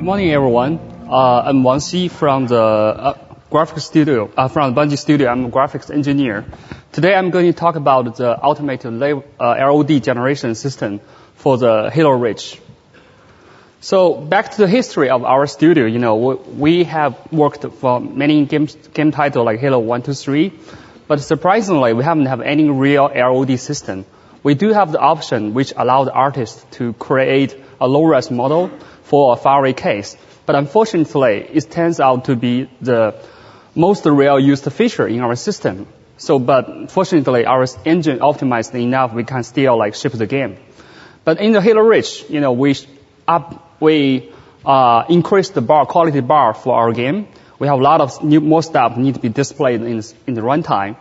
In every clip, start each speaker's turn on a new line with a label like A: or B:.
A: Good morning, everyone. I'm Wang from the graphics studio, from the Bungie studio. I'm a graphics engineer. Today, I'm going to talk about the automated LOD generation system for the Halo Reach. So back to the history of our studio, we have worked for many game titles like Halo 1, 2, 3, but surprisingly, we haven't have any real LOD system. We do have the option which allows the artist to create a low-res model for a faraway case. But unfortunately, it turns out to be the most real used feature in our system. But fortunately, our engine optimized enough, we can still ship the game. But in the Halo Reach, we increased the quality bar for our game. We have a lot of more stuff need to be displayed in the runtime.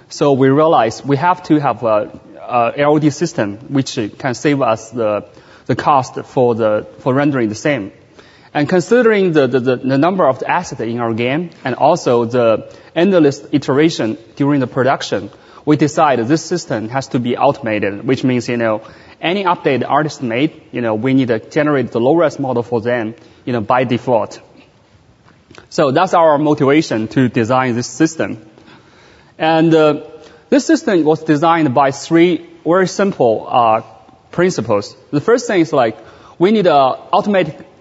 A: So we realized we have to have a LOD system which can save us the cost for rendering the same. And considering the number of the assets in our game and also the endless iteration during the production, we decided this system has to be automated, which means, any update the artist made, we need to generate the low-res model for them, by default. So that's our motivation to design this system. And this system was designed by three very simple principles. The first thing is we need an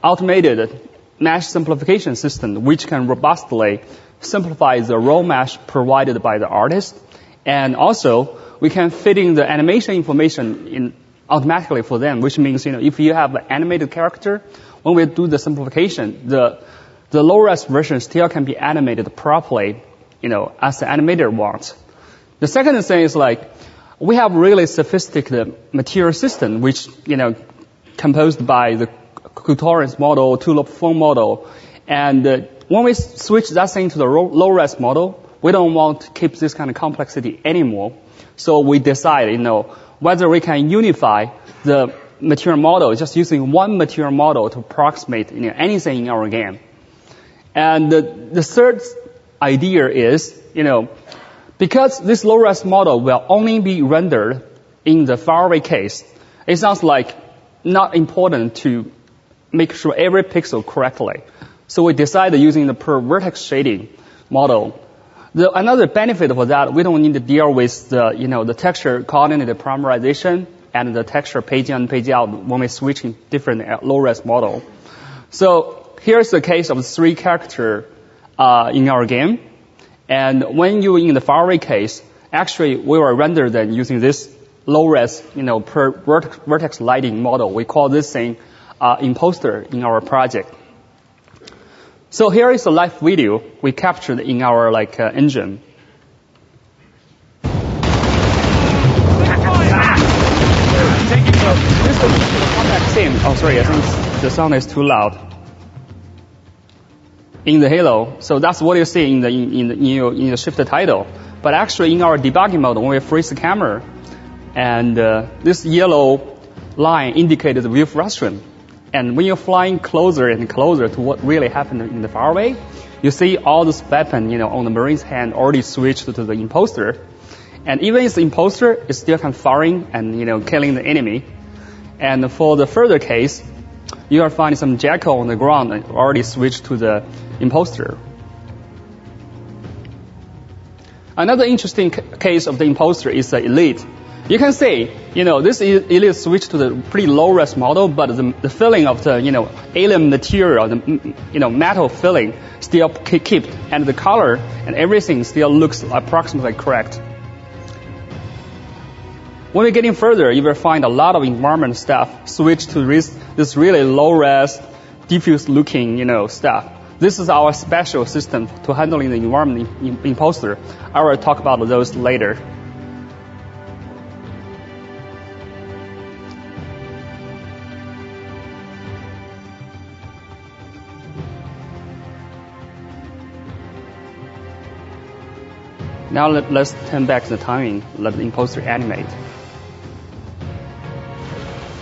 A: automated mesh simplification system which can robustly simplify the raw mesh provided by the artist. And also, we can fit in the animation information in automatically for them, which means, if you have an animated character, when we do the simplification, the low-res version still can be animated properly, as the animator wants. The second thing is we have really sophisticated material system, which, composed by the Q-Torrents model, two-loop form model. And when we switch that thing to the low-res model, we don't want to keep this kind of complexity anymore. So we decide, whether we can unify the material model just using one material model to approximate anything in our game. And the third idea is, because this low-res model will only be rendered in the faraway case, it sounds not important to make sure every pixel correctly. So we decided using the per vertex shading model. Another benefit of that, we don't need to deal with the texture coordinated parameterization and the texture page in and page out when we switch in different low-res model. So here's the case of three characters in our game. And when you're in the faraway case, actually we will render them using this low-res, per vertex lighting model. We call this thing imposter in our project. So here is a live video we captured in our engine. This is the combat scene. Oh, sorry, I think the sound is too loud. In the Halo, so that's what you see in the shift title. But actually, in our debugging mode, when we freeze the camera, and this yellow line indicates the view frustration. And when you're flying closer and closer to what really happened in the faraway, you see all this weapon, on the Marine's hand already switched to the imposter. And even if the imposter is still firing and, killing the enemy. And for the further case, you are finding some jackal on the ground and already switched to the imposter. Another interesting case of the imposter is the elite. You can see, this elite switched to the pretty low-res model, but the feeling of the, alien material, the, metal feeling still kept, and the color and everything still looks approximately correct. When we get in further, you will find a lot of environment stuff switched to this really low-res, diffuse-looking, stuff. This is our special system to handling the environment imposter. I will talk about those later. Now let's turn back the timing, let the imposter animate.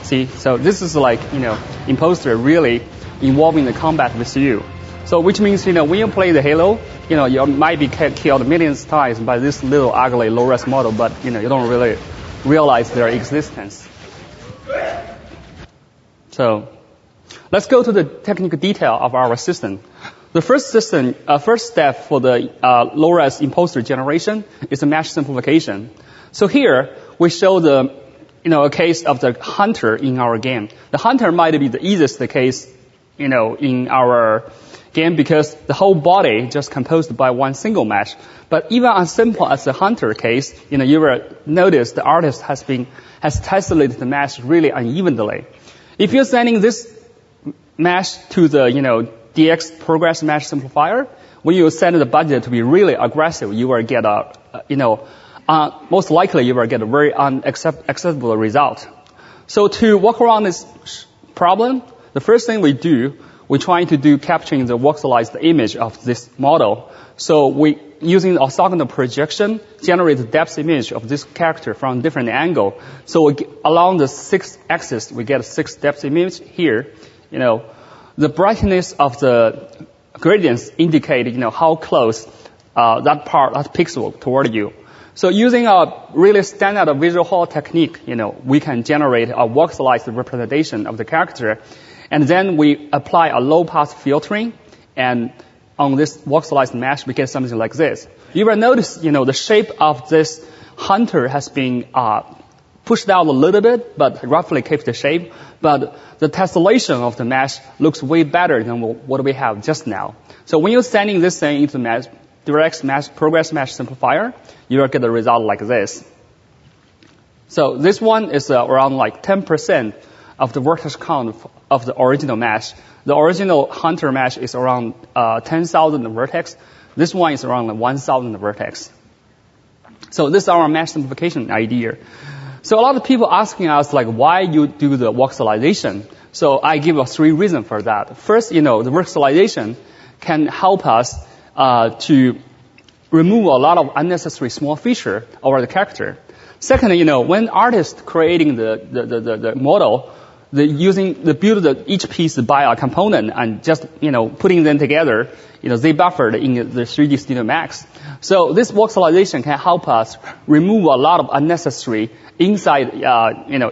A: See, so this is imposter really involving the combat with you. So which means, when you play the Halo, you might be killed millions of times by this little ugly low-res model, but, you don't really realize their existence. So Let's go to the technical detail of our system. The first step for the low-res imposter generation is a mesh simplification. So here we show a case of the hunter in our game. The hunter might be the easiest case, in our game because the whole body just composed by one single mesh. But even as simple as the hunter case, you will notice the artist has tessellated the mesh really unevenly. If you're sending this mesh to the, DX progress mesh simplifier, when you set the budget to be really aggressive, you will get most likely you will get a very unacceptable result. So to work around this problem, the first thing we're trying to do capturing the voxelized image of this model. So we, using the orthogonal projection, generate the depth image of this character from different angle. So along the 6 axis, we get a 6 depth image here. The brightness of the gradients indicate, how close that pixel toward you. So using a really standard visual hall technique, we can generate a voxelized representation of the character. And then we apply a low-pass filtering, and on this voxelized mesh, we get something like this. You will notice, the shape of this hunter has been pushed out a little bit, but roughly keeps the shape. But the tessellation of the mesh looks way better than what we have just now. So when you're sending this thing into mesh, direct mesh, progress mesh simplifier, you will get a result like this. So this one is around like 10% of the vertex count of the original mesh. The original hunter mesh is around 10,000 vertex. This one is around 1,000 vertex. So this is our mesh simplification idea. So a lot of people asking us why you do the voxelization. So I give 3 reasons for that. First, the voxelization can help us to remove a lot of unnecessary small feature over the character. Second, when artists creating the model, build each piece by a component and just, putting them together, they buffered in the 3D Studio Max. So this voxelization can help us remove a lot of unnecessary inside,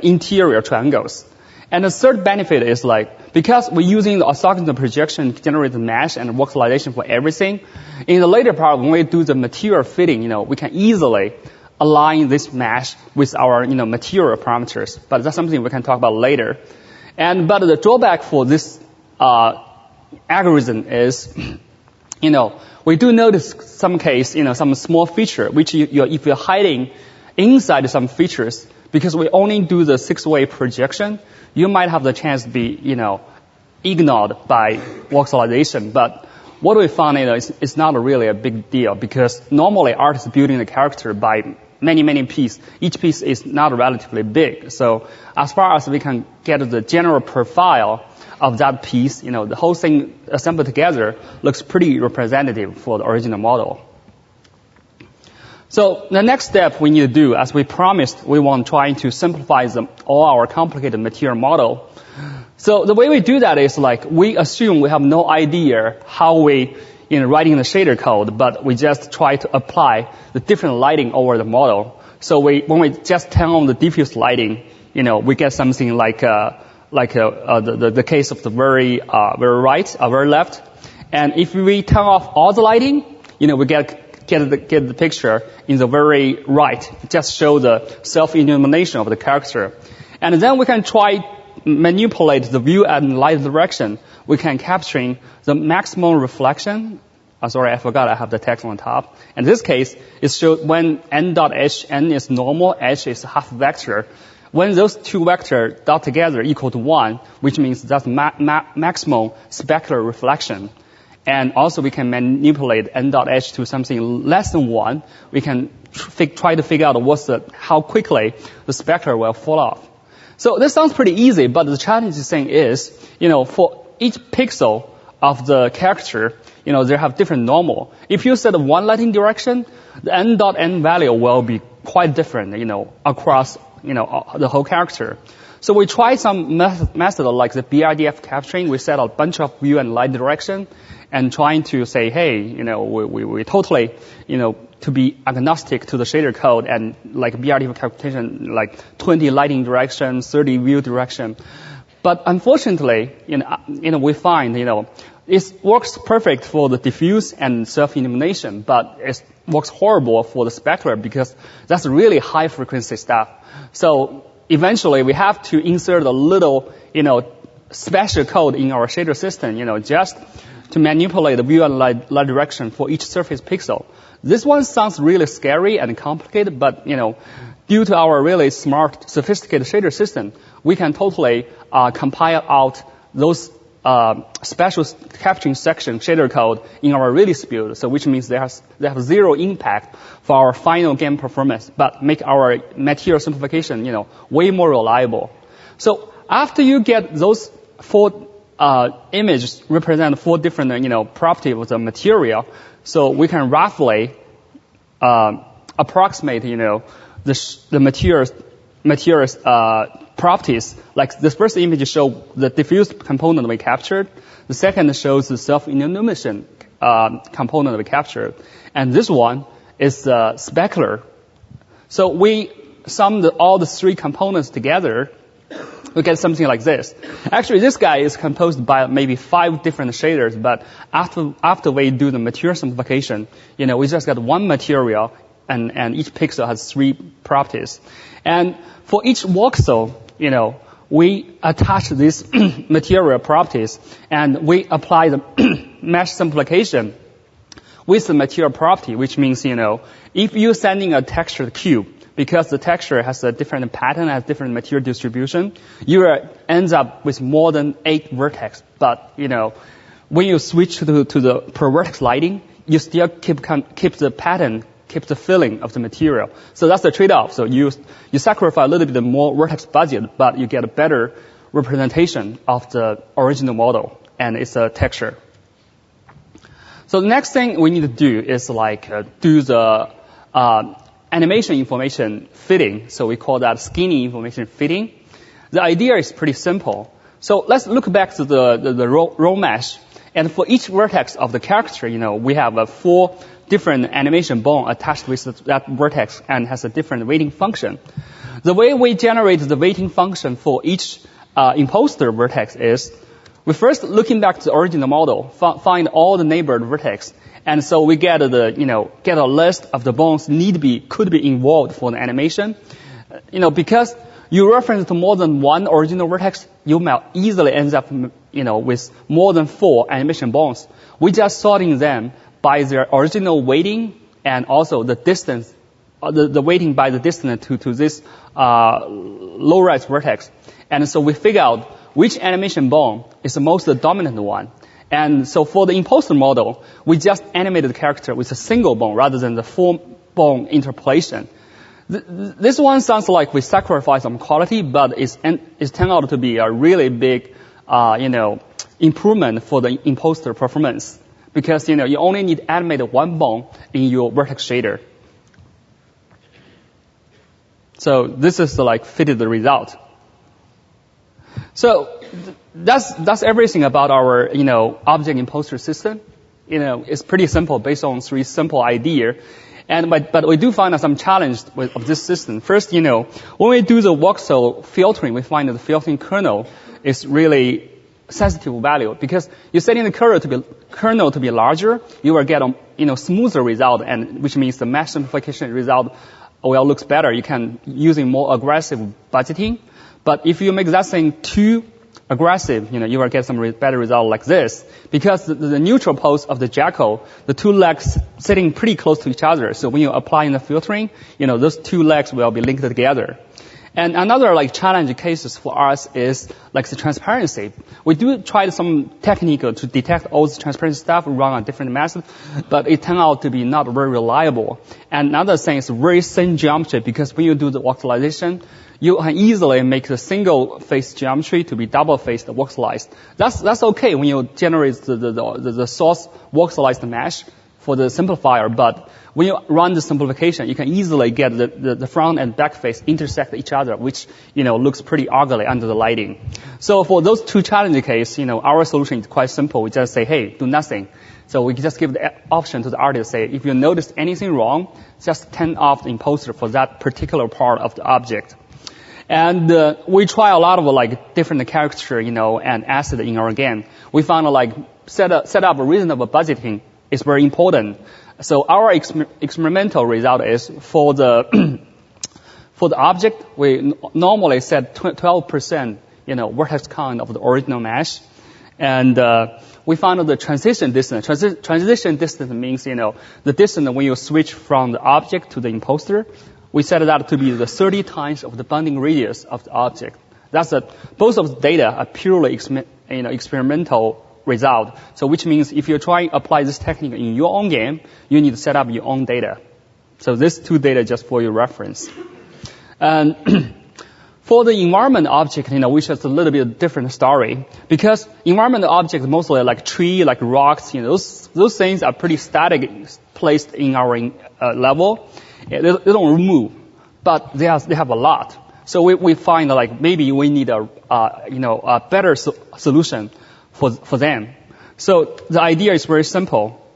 A: interior triangles. And the third benefit is because we're using the orthogonal projection to generate the mesh and voxelization for everything, in the later part, when we do the material fitting, we can easily align this mesh with our, material parameters. But that's something we can talk about later. But the drawback for this algorithm is, we do notice some case, some small feature, which if you're hiding inside some features, because we only do the 6-way projection, you might have the chance to be, ignored by voxelization. But what we found is it's not really a big deal, because normally artists building the character by many pieces. Each piece is not relatively big. So as far as we can get the general profile of that piece, the whole thing assembled together looks pretty representative for the original model. So the next step we need to do, as we promised, we want trying to simplify all our complicated material model. So the way we do that is we assume we have no idea how we writing the shader code, but we just try to apply the different lighting over the model. So when we just turn on the diffuse lighting, we get something like the case of the very right, very left. And if we turn off all the lighting, we get the picture in the very right. Just show the self-illumination of the character. And then we can try manipulate the view and light direction. We can capturing the maximum reflection. Sorry, I forgot I have the text on top. In this case, it shows when n.h, n is normal, h is half vector. When those two vectors dot together equal to 1, which means that's maximum specular reflection. And also we can manipulate n.h to something less than 1. We can try to figure out how quickly the specular will fall off. So this sounds pretty easy, but the challenging thing is, for each pixel of the character, they have different normal. If you set one lighting direction, the n.n value will be quite different, across, the whole character. So we try some method like the BRDF capturing. We set a bunch of view and light direction and trying to say, hey, we totally, to be agnostic to the shader code and BRDF computation, 20 lighting direction, 30 view direction. But unfortunately, we find, it works perfect for the diffuse and self-illumination, but it works horrible for the specular because that's really high frequency stuff. So eventually we have to insert a little, special code in our shader system, just to manipulate the view and light direction for each surface pixel. This one sounds really scary and complicated, but, due to our really smart, sophisticated shader system, we can totally compile out those special capturing section shader code in our release build, so which means they have zero impact for our final game performance, but make our material simplification, way more reliable. So after you get those 4 images represent 4 different, properties of the material, so we can roughly approximate, the materials properties. Like this first image shows the diffuse component we captured. The second shows the self-illumination component we captured. And this one is specular. So we sum all the 3 components together, we get something like this. Actually, this guy is composed by maybe 5 different shaders, but after we do the material simplification, we just get one material, and each pixel has 3 properties. And for each voxel, we attach these material properties, and we apply the mesh simplification with the material property, which means, if you're sending a textured cube, because the texture has a different pattern, has different material distribution, you ends up with more than 8 vertex. But, when you switch to the per vertex lighting, you still keep the pattern, keep the feeling of the material. So that's the trade-off. So you sacrifice a little bit more vertex budget, but you get a better representation of the original model, and it's a texture. So the next thing we need to do is do the animation information fitting. So we call that skinny information fitting. The idea is pretty simple. So let's look back to the row mesh. And for each vertex of the character, we have 4 different animation bone attached with that vertex and has a different weighting function. The way we generate the weighting function for each imposter vertex is we first looking back to the original model, find all the neighbored vertex. And so we get a list of the bones could be involved for the animation. Because you reference to more than one original vertex, you might easily end up, with more than 4 animation bones. We just sorting them by their original weighting and also the distance, the weighting by the distance to this low-rise vertex. And so we figure out which animation bone is the most dominant one. And so for the imposter model, we just animated the character with a single bone rather than the 4-bone interpolation. This one sounds like we sacrifice some quality, but it's turned out to be a really big, improvement for the imposter performance. Because, you only need to animate 1 bone in your vertex shader. So this is fitted the result. So that's everything about our, object imposter system. It's pretty simple based on 3 simple ideas. But we do find some challenge of this system. First, when we do the voxel filtering, we find that the filtering kernel is really sensitive value, because you're setting the kernel to be larger, you will get a smoother result, and which means the mesh simplification result looks better. You can using more aggressive budgeting. But if you make that thing too aggressive, you will get some better result like this, because the neutral pose of the jackal, the 2 legs sitting pretty close to each other. So when you apply in the filtering, those 2 legs will be linked together. And another challenge cases for us is the transparency. We do try some technique to detect all the transparency stuff, run on different methods, but it turned out to be not very reliable. And another thing is very thin geometry, because when you do the voxelization, you can easily make the single face geometry to be double faced voxelized. That's okay when you generate the source voxelized mesh for the simplifier, but when you run the simplification, you can easily get the front and back face intersect each other, which, looks pretty ugly under the lighting. So for those 2 challenge cases, our solution is quite simple. We just say, hey, do nothing. So we just give the option to the artist, say, if you notice anything wrong, just turn off the imposter for that particular part of the object. And we try a lot of like different character, and asset in our game. We found like set up a reasonable budgeting is very important. So our experimental result is for the for the object, we normally set 12%, vertex count of the original mesh. And we found the transition distance. Transition distance means, the distance when you switch from the object to the imposter. We set that to be the 30 times of the bounding radius of the object. Both of the data are purely experimental result. So which means if you're trying to apply this technique in your own game, you need to set up your own data. So these two data just for your reference. And for the environment object, which is a little bit different story, because environment objects mostly like tree, like rocks, those things are pretty static placed in our level. They don't move, but they have a lot. So we find like maybe we need a better solution for them. So the idea is very simple.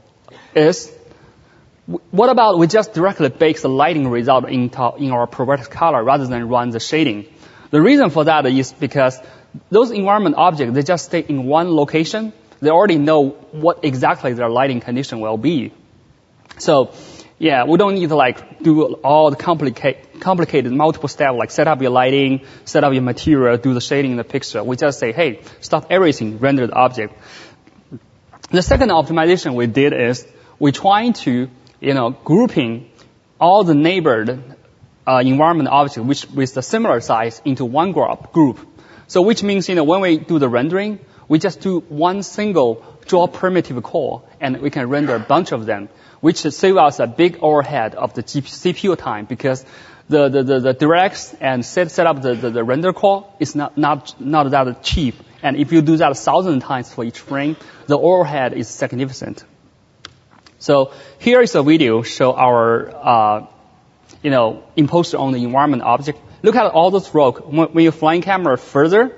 A: What about we just directly bake the lighting result in our provertex color rather than run the shading? The reason for that is because those environment objects, they just stay in one location. They already know what exactly their lighting condition will be. So, yeah, we don't need to like do all the complicated multiple steps, like set up your lighting, set up your material, do the shading in the picture. We just say, hey, stop everything, render the object. The second optimization we did is we're trying to, grouping all the neighbored environment objects which with a similar size into one group. So which means, when we do the rendering, we just do one single draw primitive call and we can render a bunch of them, which save us a big overhead of the CPU time because the directs and set up the render call is not that cheap. And if you do that 1,000 times for each frame, the overhead is significant. So here is a video show our imposter on the environment object. Look at all those rocks. When you fly camera further,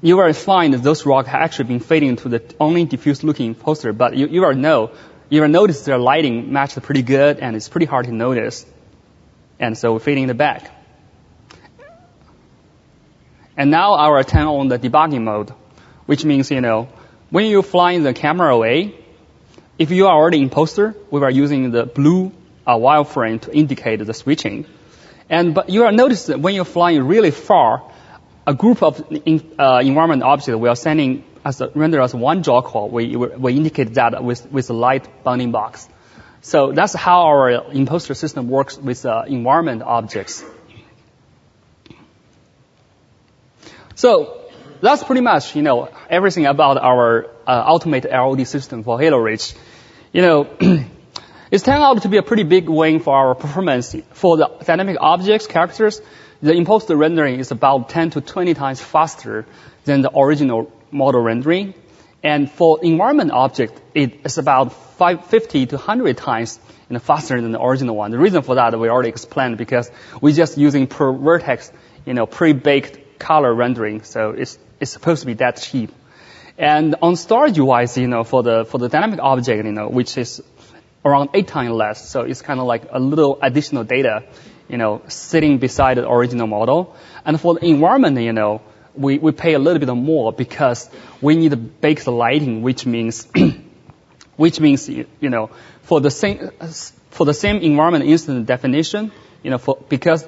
A: you will find that those rocks have actually been fading to the only diffuse looking imposter, but you will notice their lighting matched pretty good and it's pretty hard to notice. And so we're fading in the back. And now I will turn on the debugging mode, which means, when you fly the camera away, if you are already imposter, we are using the blue wireframe to indicate the switching. But you will notice that when you're flying really far, a group of environment objects we are sending render as one draw call. We indicate that with a light bounding box. So that's how our imposter system works with environment objects. So that's pretty much, everything about our ultimate LOD system for Halo Reach. It's turned out to be a pretty big win for our performance. For the dynamic objects, characters, the imposter rendering is about 10 to 20 times faster than the original model rendering. And for environment object, it is about 50 to 100 times faster than the original one. The reason for that we already explained because we're just using per vertex, pre-baked color rendering. So it's supposed to be that cheap. And on storage wise, for the dynamic object, which is around 8 times less. So it's kind of like a little additional data, sitting beside the original model. And for the environment, we pay a little bit more because we need to bake the lighting, which means, for the same environment instance definition, because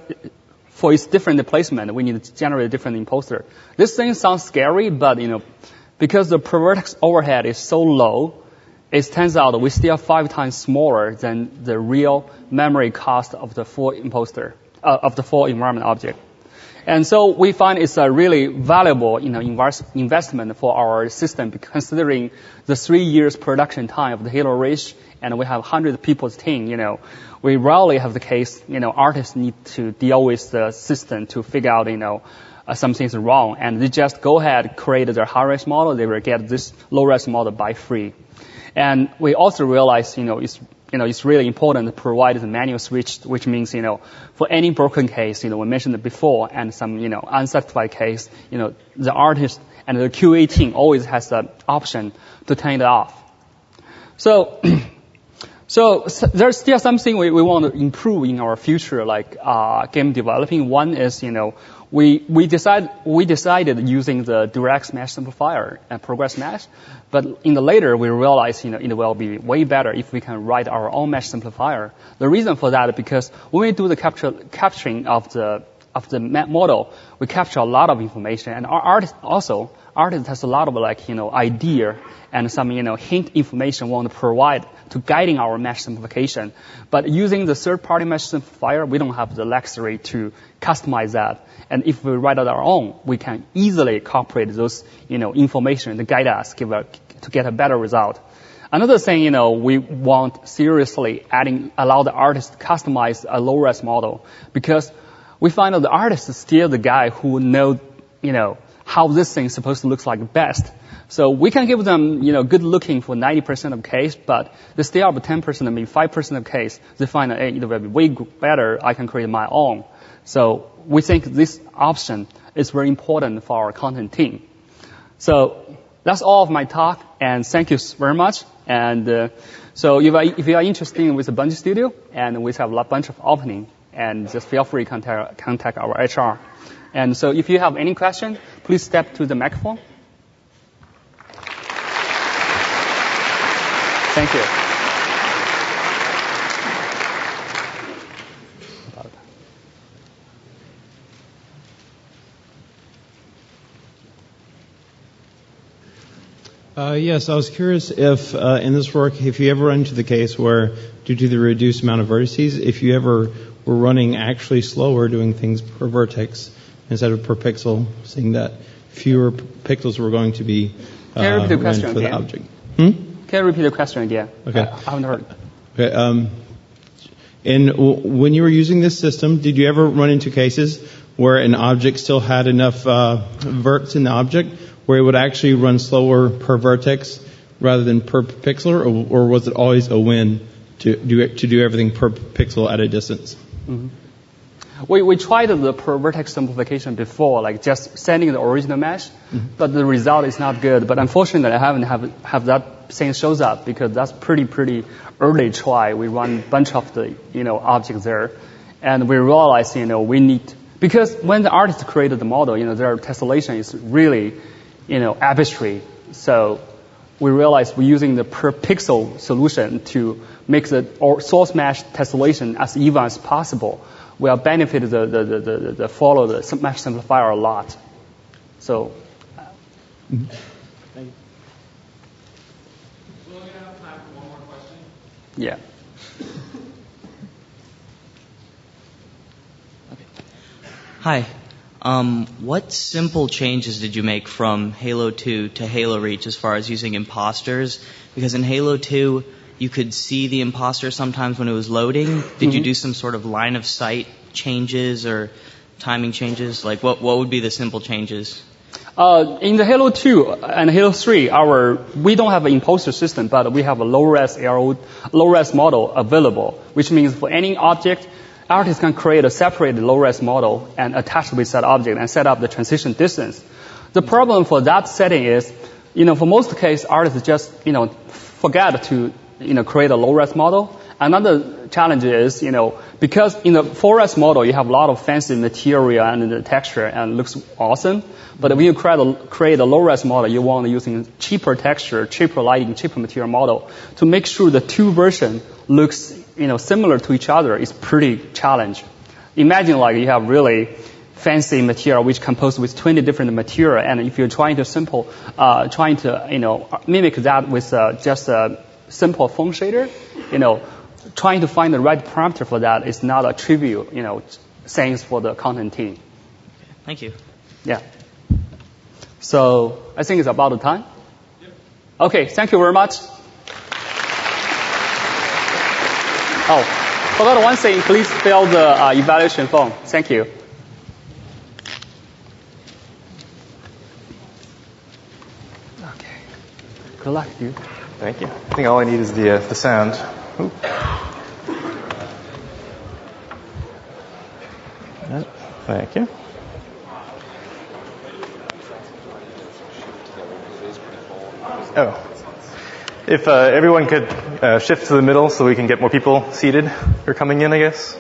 A: for its different placement, we need to generate a different imposter. This thing sounds scary, but, because the per vertex overhead is so low, it turns out we still 5 times smaller than the real memory cost of the full environment object. And so we find it's a really valuable, investment for our system considering the 3 years production time of the Halo Reach, and we have 100 people's team, We rarely have the case, artists need to deal with the system to figure out, something's wrong, and they just go ahead, create their high-res model, they will get this low-res model by free. And we also realize, it's really important to provide the manual switch, which means, for any broken case, we mentioned it before, and some, unsatisfied case, the artist and the QA team always has the option to turn it off. So, So there's still something we want to improve in our future, like game developing. One is, we decided using the direct mesh simplifier and progress mesh, but in the later we realized, it will be way better if we can write our own mesh simplifier. The reason for that is because when we do the capturing of the model, we capture a lot of information, and our artist has a lot of idea and some hint information we want to provide to guiding our mesh simplification. But using the third-party mesh simplifier, we don't have the luxury to customize that. And if we write it our own, we can easily incorporate those information to guide us to get a better result. Another thing, we want seriously allow the artist to customize a low-res model, because we find that the artist is still the guy who knows, how this thing is supposed to look like best. So we can give them, good looking for 90% of case, but they still have 10%, maybe 5% of case. They find that, it will be way better. I can create my own. So we think this option is very important for our content team. So that's all of my talk, and thank you very much. And so if you are interested with the Bungie Studio, and we have a bunch of opening, and just feel free to contact our HR. And so if you have any question, please step to the microphone. Thank you.
B: Yes, I was curious if in this work, if you ever run into the case where, due to the reduced amount of vertices, if you ever were running actually slower, doing things per vertex instead of per pixel, seeing that fewer pixels were going to be
A: ran for
B: the object.
A: Can you repeat the question again?
B: Okay.
A: I haven't heard.
B: Okay. And when you were using this system, did you ever run into cases where an object still had enough verts in the object where it would actually run slower per vertex rather than per pixel, or was it always a win to do everything per pixel at a distance?
A: Mm-hmm. We tried the per vertex simplification before, like just sending the original mesh, but the result is not good. But unfortunately, I haven't have that thing shows up, because that's pretty early try. We run a bunch of the objects there, and we realized we need, because when the artist created the model, their tessellation is really arbitrary. So we realized we're using the per pixel solution to make the source mesh tessellation as even as possible. Will benefit the follow the mesh simplifier a lot. So.
C: Thank you. We're going to have time for one more question.
A: Yeah.
D: Okay. Hi. What simple changes did you make from Halo 2 to Halo Reach as far as using imposters? Because in Halo 2, you could see the imposter sometimes when it was loading. Did you do some sort of line of sight changes or timing changes? Like what would be the simple changes?
A: In the Halo 2 and Halo 3, we don't have an imposter system, but we have a low-res model available, which means for any object, artists can create a separate low-res model and attach with that object and set up the transition distance. The problem for that setting is, for most cases, artists just, forget to create a low-res model. Another challenge is, because in the 4S model, you have a lot of fancy material and the texture and it looks awesome. But when you create a low-res model, you want using cheaper texture, cheaper lighting, cheaper material model to make sure the two versions looks, similar to each other is pretty challenge. Imagine like you have really fancy material which composed with 20 different material, and if you're trying to mimic that with just a simple phone shader, trying to find the right parameter for that is not a trivial, things for the content team.
D: Thank you.
A: Yeah. So I think it's about the time. Yep. Okay, thank you very much. Oh, forgot one thing. Please fill the evaluation form. Thank you. Okay. Good luck, dude.
E: Thank you. I think all I need is the sound. Ooh. Thank you. Oh. If everyone could shift to the middle so we can get more people seated or coming in, I guess.